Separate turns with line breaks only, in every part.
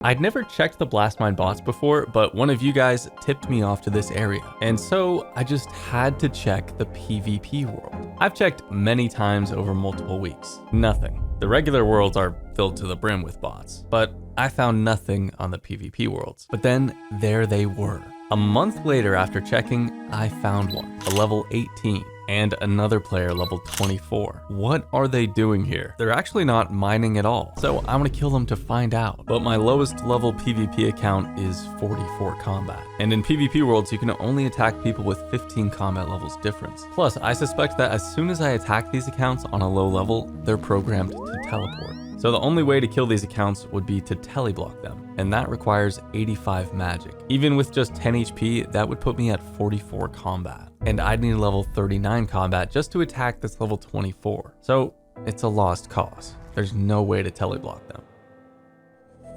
I'd never checked the Blastmine bots before, but one of you guys tipped me off to this area, and so I just had to check the PvP world. I've checked many times over multiple weeks. Nothing. The regular worlds are filled to the brim with bots, but I found nothing on the PvP worlds. But then there they were. A month later after checking, I found one, a level 18. And another player level 24. What are they doing here? They're actually not mining at all, so I'm gonna kill them to find out. But my lowest level PvP account is 44 combat. And in PvP worlds, you can only attack people with 15 combat levels difference. Plus, I suspect that as soon as I attack these accounts on a low level, they're programmed to teleport. So the only way to kill these accounts would be to teleblock them, and that requires 85 magic. Even with just 10 HP, that would put me at 44 combat. And I'd need level 39 combat just to attack this level 24. So it's a lost cause. There's no way to teleblock them.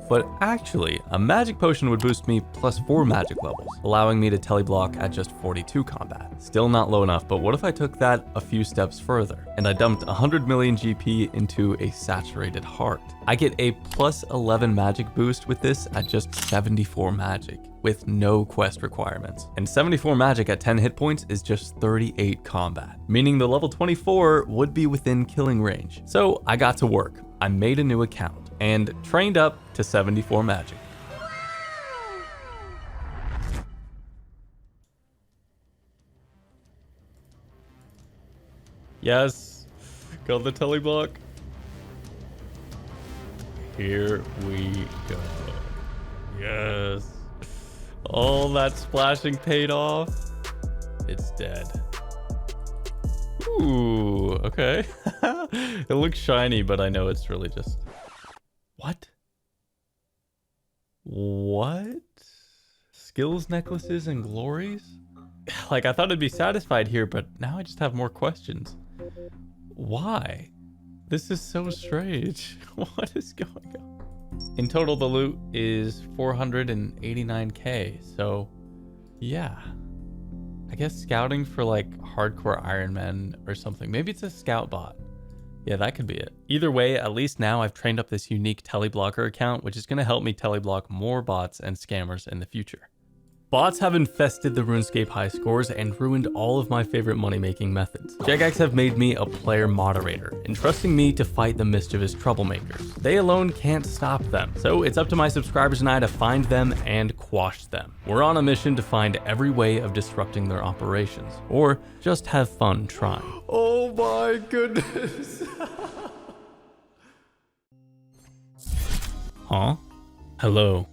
But actually, a magic potion would boost me plus 4 magic levels, allowing me to teleblock at just 42 combat. Still not low enough, but what if I took that a few steps further and I dumped 100 million GP into a saturated heart? I get a plus 11 magic boost with this at just 74 magic, with no quest requirements. And 74 magic at 10 hit points is just 38 combat, meaning the level 24 would be within killing range. So I got to work. I made a new account and trained up to 74 magic. Yes, got the teleblock. Here we go. Yes. All that splashing paid off. It's dead. Ooh, okay. It looks shiny, but I know it's really just... What? What? Skills, necklaces, and glories? Like, I thought I'd be satisfied here, but now I just have more questions. Why? This is so strange. What is going on? In total, the loot is 489k, so yeah. I guess scouting for like hardcore Iron Men or something. Maybe it's a scout bot. Yeah, that could be it. Either way, at least now I've trained up this unique teleblocker account, which is going to help me teleblock more bots and scammers in the future. Bots have infested the RuneScape high scores and ruined all of my favorite money-making methods. Jagex have made me a player moderator, entrusting me to fight the mischievous troublemakers. They alone can't stop them, so it's up to my subscribers and I to find them and quash them. We're on a mission to find every way of disrupting their operations, or just have fun trying. Oh my goodness. Huh? Hello.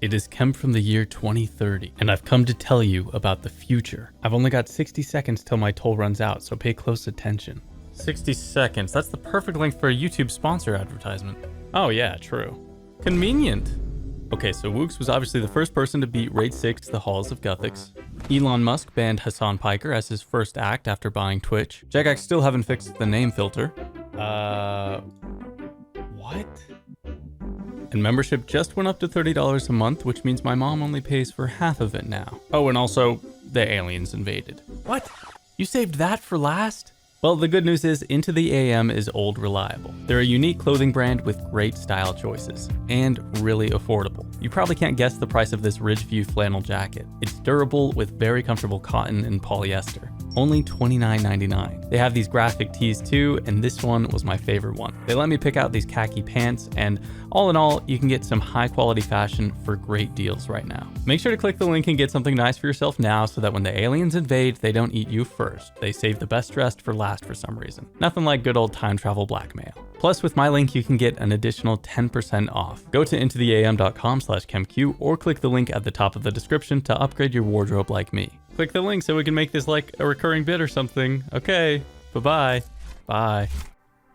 It is Kemp from the year 2030, and I've come to tell you about the future. I've only got 60 seconds till my toll runs out, so pay close attention. 60 seconds, that's the perfect length for a YouTube sponsor advertisement. Oh yeah, true. Convenient. Okay, so Wooks was obviously the first person to beat Raid 6 The Halls of Guthix. Elon Musk banned Hassan Piker as his first act after buying Twitch. Jagex still haven't fixed the name filter. What? And membership just went up to $30 a month, which means my mom only pays for half of it now. Oh, and also, the aliens invaded. What? You saved that for last? Well, the good news is Into the AM is old reliable. They're a unique clothing brand with great style choices, and really affordable. You probably can't guess the price of this Ridgeview flannel jacket. It's durable with very comfortable cotton and polyester. Only $29.99. They have these graphic tees too, and this one was my favorite one. They let me pick out these khaki pants, and all in all, you can get some high quality fashion for great deals right now. Make sure to click the link and get something nice for yourself now so that when the aliens invade, they don't eat you first. They save the best dressed for last for some reason. Nothing like good old time travel blackmail. Plus, with my link, you can get an additional 10% off. Go to intotheam.com/KempQ or click the link at the top of the description to upgrade your wardrobe like me. Click the link so we can make this like a recurring bit or something. Okay, bye-bye. Bye.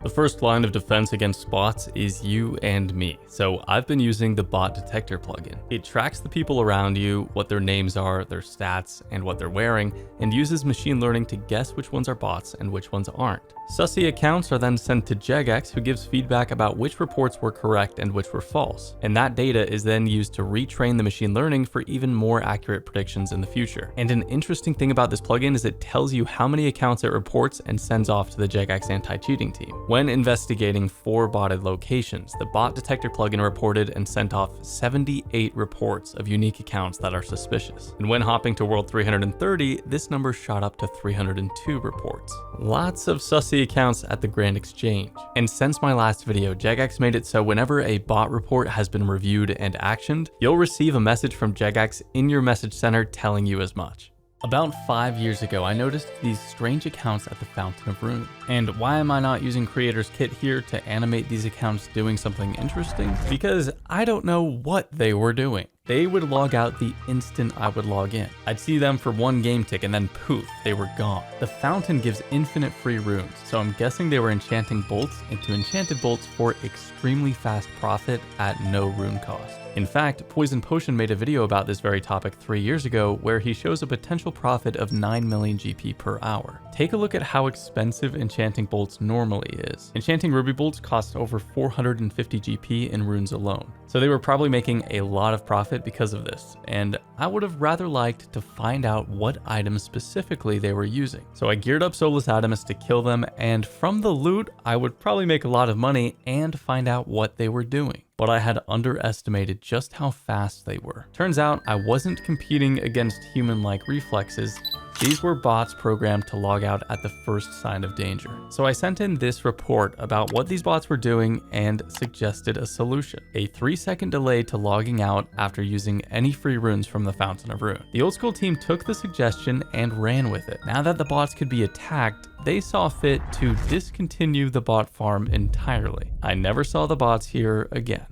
The first line of defense against bots is you and me. So I've been using the bot detector plugin. It tracks the people around you, what their names are, their stats, and what they're wearing, and uses machine learning to guess which ones are bots and which ones aren't. Sussy accounts are then sent to Jagex, who gives feedback about which reports were correct and which were false. And that data is then used to retrain the machine learning for even more accurate predictions in the future. And an interesting thing about this plugin is it tells you how many accounts it reports and sends off to the Jagex anti-cheating team. When investigating 4 botted locations, the bot detector plugin reported and sent off 78 reports of unique accounts that are suspicious. And when hopping to World 330, this number shot up to 302 reports. Lots of sussy accounts at the Grand Exchange. And since my last video, Jagex made it so whenever a bot report has been reviewed and actioned, you'll receive a message from Jagex in your message center telling you as much. About 5 years ago, I noticed these strange accounts at the Fountain of Rune. And why am I not using Creator's Kit here to animate these accounts doing something interesting? Because I don't know what they were doing. They would log out the instant I would log in. I'd see them for 1 game tick and then poof, they were gone. The fountain gives infinite free runes, so I'm guessing they were enchanting bolts into enchanted bolts for extremely fast profit at no rune cost. In fact, Poison Potion made a video about this very topic 3 years ago where he shows a potential profit of 9 million GP per hour. Take a look at how expensive enchanting bolts normally is. Enchanting ruby bolts cost over 450 GP in runes alone. So they were probably making a lot of profit because of this, and I would have rather liked to find out what items specifically they were using. So I geared up Soulless Adamus to kill them, and from the loot, I would probably make a lot of money and find out what they were doing. But I had underestimated just how fast they were. Turns out I wasn't competing against human-like reflexes. These were bots programmed to log out at the first sign of danger. So I sent in this report about what these bots were doing and suggested a solution. A 3-second delay to logging out after using any free runes from the Fountain of Rune. The old school team took the suggestion and ran with it. Now that the bots could be attacked, they saw fit to discontinue the bot farm entirely. I never saw the bots here again.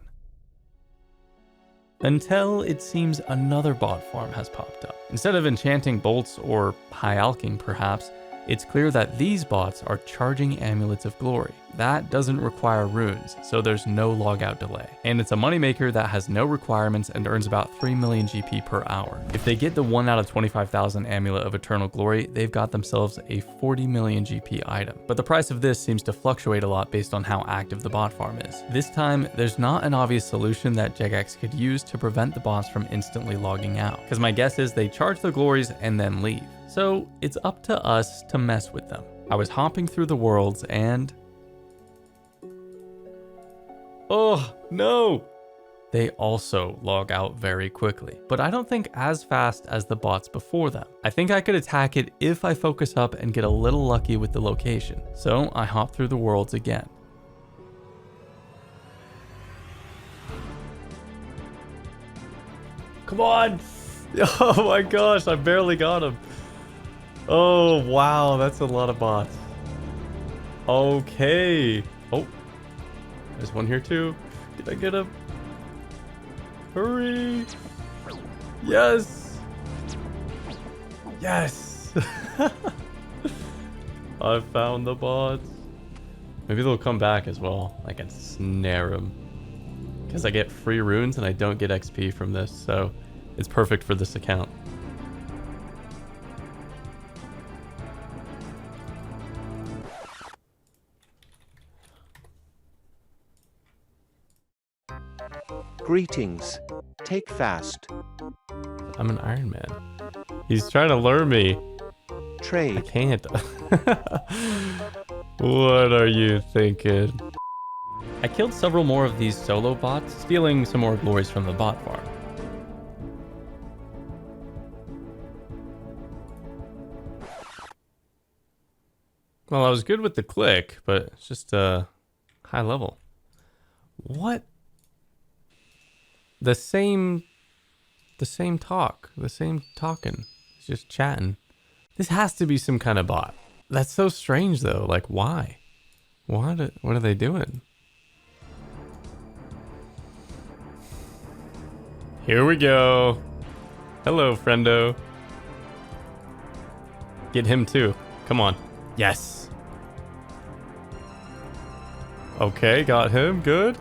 Until it seems another bot farm has popped up. Instead of enchanting bolts or high alching perhaps, it's clear that these bots are charging amulets of glory. That doesn't require runes, so there's no logout delay. And it's a moneymaker that has no requirements and earns about 3 million GP per hour. If they get the 1 out of 25,000 amulet of eternal glory, they've got themselves a 40 million GP item. But the price of this seems to fluctuate a lot based on how active the bot farm is. This time, there's not an obvious solution that Jagex could use to prevent the bots from instantly logging out, because my guess is they charge the glories and then leave. So it's up to us to mess with them. I was hopping through the worlds and... oh, no! They also log out very quickly, but I don't think as fast as the bots before them. I think I could attack it if I focus up and get a little lucky with the location. So I hop through the worlds again. Come on! Oh my gosh, I barely got him. Oh, wow, that's a lot of bots. Okay. Oh, there's one here too. Did I get him? Hurry. Yes. Yes. I found the bots. Maybe they'll come back as well. I can snare them. Because I get free runes and I don't get XP from this, so it's perfect for this account.
Greetings. Take fast.
I'm an Iron Man. He's trying to lure me. I
Trade.
can't. What are you thinking? I killed several more of these solo bots, stealing some more glories from the bot farm. Well, I was good with the click, but it's just high level. What? The same talking. It's just chatting. This has to be some kind of bot. That's so strange though. Like, why? What are they doing? Here we go. Hello, friendo. Get him too. Come on. Yes. Okay, got him. Good.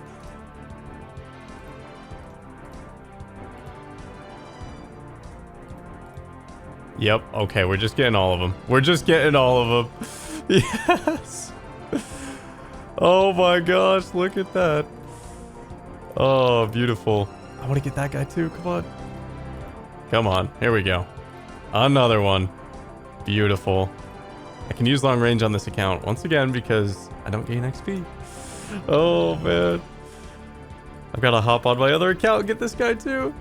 Yep. Okay, we're just getting all of them. We're just getting all of them. Yes. Oh my gosh, look at that. Oh, beautiful. I want to get that guy too. Come on. Come on. Here we go. Another one. Beautiful. I can use long range on this account once again because I don't gain XP. Oh, man. I've got to hop on my other account and get this guy too.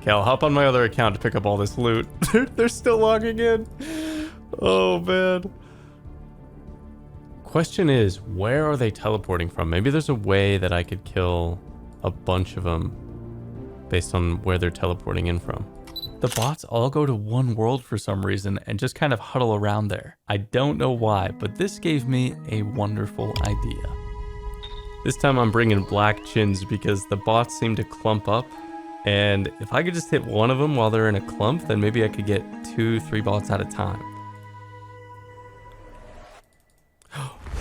Okay, I'll hop on my other account to pick up all this loot. They're still logging in. Oh, man. Question is, where are they teleporting from? Maybe there's a way that I could kill a bunch of them based on where they're teleporting in from. The bots all go to one world for some reason and just kind of huddle around there. I don't know why, but this gave me a wonderful idea. This time I'm bringing black chins because the bots seem to clump up, and if I could just hit one of them while they're in a clump, then maybe I could get 2-3 bots at a time.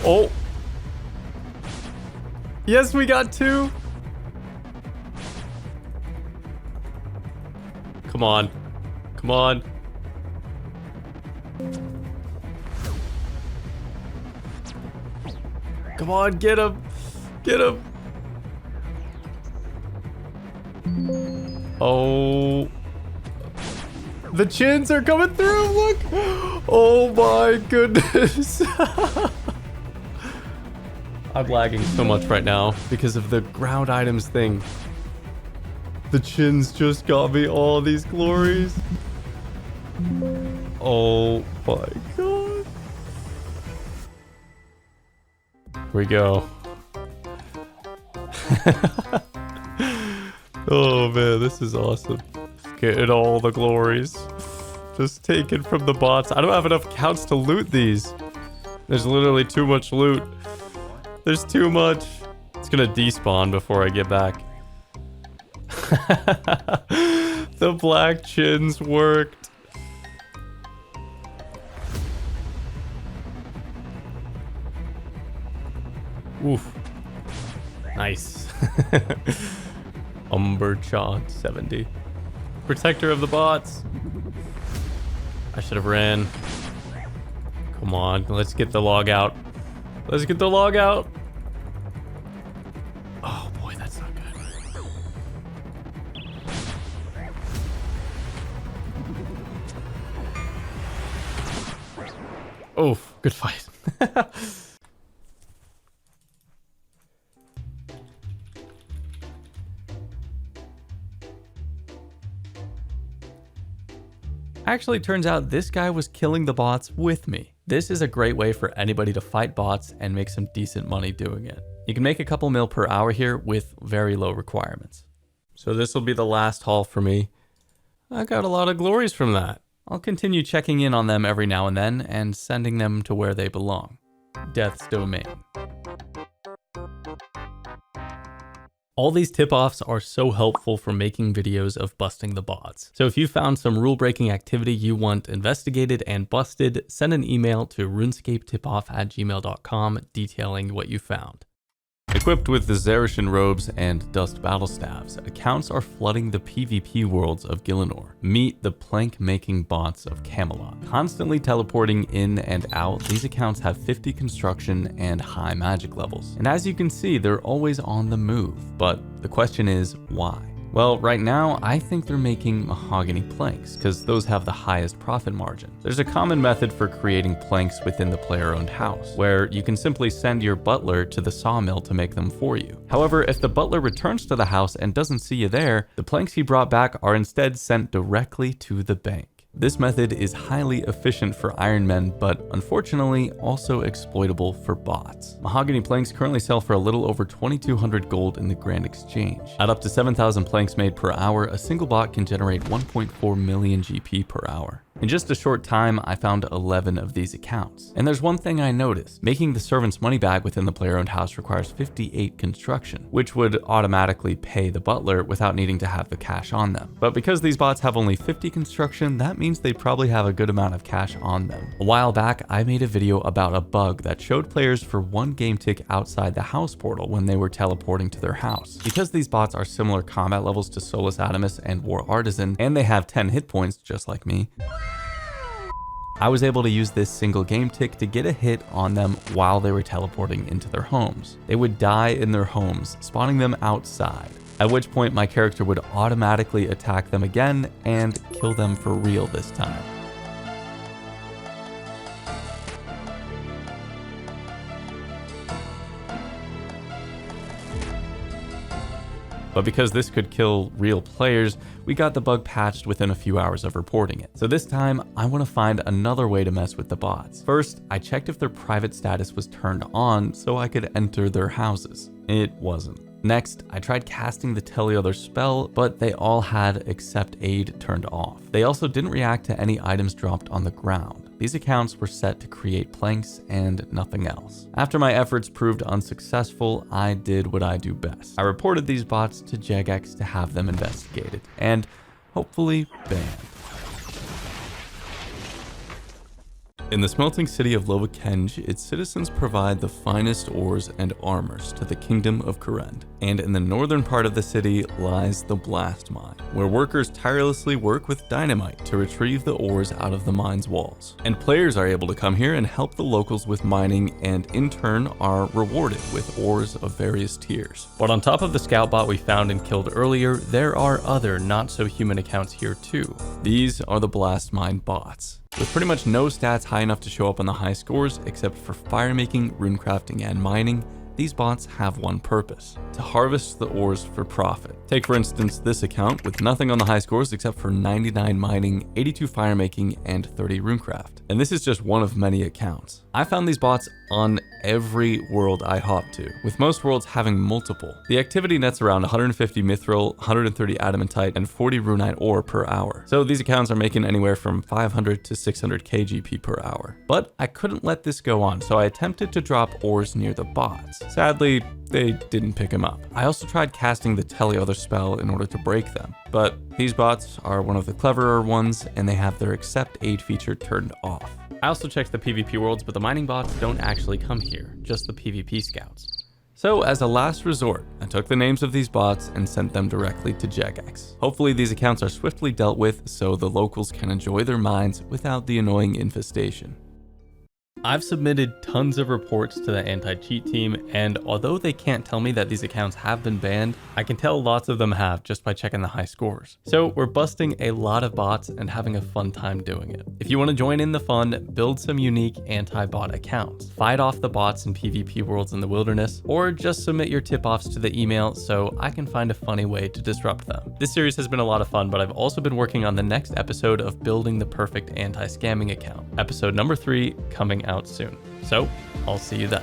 Oh! Yes, we got 2! Come on. Come on. Come on, get him. Get him. Oh. The chins are coming through, look. Oh my goodness. I'm lagging so much right now because of the ground items thing. The chins just got me all these glories. Oh my god. Here we go. Oh man, this is awesome. Getting all the glories. Just taken from the bots. I don't have enough accounts to loot these. There's literally too much loot. There's too much. It's gonna despawn before I get back. The black chins worked. Oof. Nice. Umberchon 70. Protector of the bots. I should have ran. Come on, let's get the log out. Let's get the log out. Oh boy, that's not good. Oof, good fight. Actually, turns out this guy was killing the bots with me. This is a great way for anybody to fight bots and make some decent money doing it. You can make a couple mil per hour here with very low requirements. So this will be the last haul for me. I got a lot of glories from that. I'll continue checking in on them every now and then and sending them to where they belong. Death's Domain. All these tip-offs are so helpful for making videos of busting the bots. So if you found some rule-breaking activity you want investigated and busted, send an email to RunescapeTipOff@gmail.com detailing what you found. Equipped with the Zarishan robes and dust battle staves, accounts are flooding the PvP worlds of Gielinor. Meet the plank-making bots of Camelot. Constantly teleporting in and out, these accounts have 50 construction and high magic levels. And as you can see, they're always on the move. But the question is, why? Well, right now, I think they're making mahogany planks, because those have the highest profit margin. There's a common method for creating planks within the player-owned house, where you can simply send your butler to the sawmill to make them for you. However, if the butler returns to the house and doesn't see you there, the planks he brought back are instead sent directly to the bank. This method is highly efficient for Iron Men, but unfortunately also exploitable for bots. Mahogany planks currently sell for a little over 2,200 gold in the Grand Exchange. At up to 7,000 planks made per hour, a single bot can generate 1.4 million GP per hour. In just a short time, I found 11 of these accounts. And there's one thing I noticed. Making the servant's money bag within the player-owned house requires 58 construction, which would automatically pay the butler without needing to have the cash on them. But because these bots have only 50 construction, that means they probably have a good amount of cash on them. A while back, I made a video about a bug that showed players for 1 game tick outside the house portal when they were teleporting to their house. Because these bots are similar combat levels to Solus Adamus and War Artisan, and they have 10 hit points just like me, I was able to use this single game tick to get a hit on them while they were teleporting into their homes. They would die in their homes, spawning them outside, at which point my character would automatically attack them again and kill them for real this time. But because this could kill real players, we got the bug patched within a few hours of reporting it. So this time, I want to find another way to mess with the bots. First, I checked if their private status was turned on so I could enter their houses. It wasn't. Next, I tried casting the tell the other spell, but they all had except aid turned off. They also didn't react to any items dropped on the ground. These accounts were set to create planks and nothing else. After my efforts proved unsuccessful, I did what I do best. I reported these bots to Jagex to have them investigated and hopefully banned. In the smelting city of Lovakenj, its citizens provide the finest ores and armors to the kingdom of Kurend. And in the northern part of the city lies the blast mine, where workers tirelessly work with dynamite to retrieve the ores out of the mine's walls. And players are able to come here and help the locals with mining, and in turn are rewarded with ores of various tiers. But on top of the scout bot we found and killed earlier, there are other not so human accounts here too. These are the blast mine bots. With pretty much no stats high enough to show up on the high scores except for fire making, rune crafting, and mining, these bots have one purpose: to harvest the ores for profit. Take for instance this account with nothing on the high scores except for 99 mining, 82 fire making, and 30 runecraft. And this is just one of many accounts. I found these bots on every world I hopped to, with most worlds having multiple. The activity nets around 150 mithril, 130 adamantite, and 40 runite ore per hour. So these accounts are making anywhere from 500 to 600 kgp per hour. But I couldn't let this go on, so I attempted to drop ores near the bots. Sadly, they didn't pick him up. I also tried casting the tell the other spell in order to break them, but these bots are one of the cleverer ones and they have their accept aid feature turned off. I also checked the PvP worlds, but the mining bots don't actually come here, just the PvP scouts. So as a last resort, I took the names of these bots and sent them directly to Jagex. Hopefully these accounts are swiftly dealt with so the locals can enjoy their mines without the annoying infestation. I've submitted tons of reports to the anti-cheat team, and although they can't tell me that these accounts have been banned, I can tell lots of them have just by checking the high scores. So we're busting a lot of bots and having a fun time doing it. If you want to join in the fun, build some unique anti-bot accounts, fight off the bots in PvP worlds in the wilderness, or just submit your tip-offs to the email so I can find a funny way to disrupt them. This series has been a lot of fun, but I've also been working on the next episode of building the perfect anti-scamming account. Episode number 3 coming out soon. So I'll see you then.